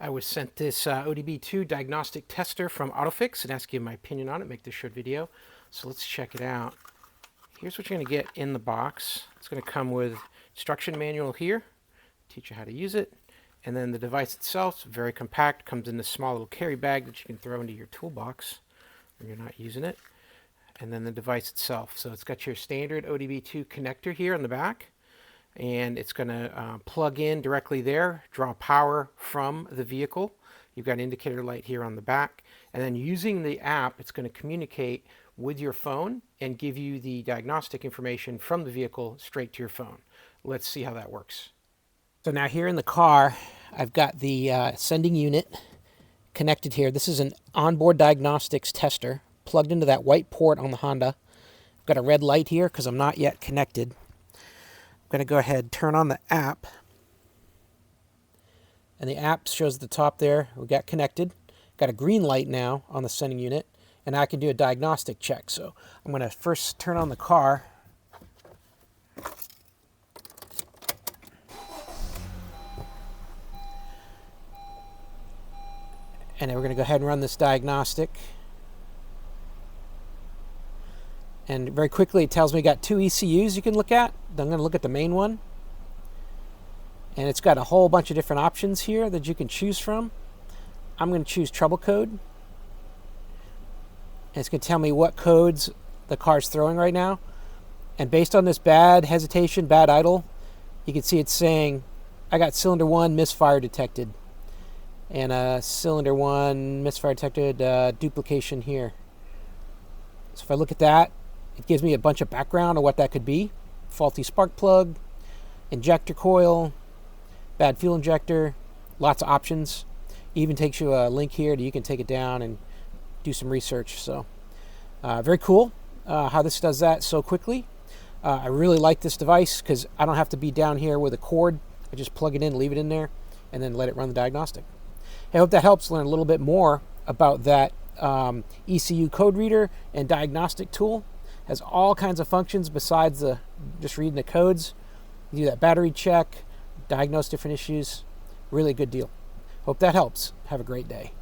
I was sent this OBD2 diagnostic tester from AUTOPHIX and asked you my opinion on it, make this short video. So let's check it out. Here's what you're going to get in the box. It's going to come with instruction manual here, teach you how to use it. And then the device itself is very compact, comes in this small little carry bag that you can throw into your toolbox when you're not using it. And then the device itself. So it's got your standard OBD2 connector here on the back. And it's going to plug in directly there, draw power from the vehicle. You've got an indicator light here on the back. And then using the app, it's going to communicate with your phone and give you the diagnostic information from the vehicle straight to your phone. Let's see how that works. So now here in the car, I've got the sending unit connected here. This is an onboard diagnostics tester plugged into that white port on the Honda. I've got a red light here because I'm not yet connected. I'm going to go ahead and turn on the app. And the app shows at the top there, we got connected. Got a green light now on the sending unit, and I can do a diagnostic check. So I'm going to first turn on the car. And then we're going to go ahead and run this diagnostic. And very quickly it tells me I got two ECUs you can look at. I'm going to look at the main one. And it's got a whole bunch of different options here that you can choose from. I'm going to choose trouble code. And it's going to tell me what codes the car's throwing right now. And based on this bad hesitation, bad idle, you can see it's saying I got cylinder 1 misfire detected. And cylinder 1 misfire detected, duplication here. So if I look at that, it gives me a bunch of background on what that could be. Faulty spark plug, injector coil, bad fuel injector, lots of options. It even takes you a link here that you can take it down and do some research. So very cool how this does that so quickly. I really like this device because I don't have to be down here with a cord. I just plug it in, leave it in there, and then let it run the diagnostic. I hope that helps learn a little bit more about that ECU code reader and diagnostic tool. Has all kinds of functions besides just reading the codes. You do that battery check, diagnose different issues. Really good deal. Hope that helps. Have a great day.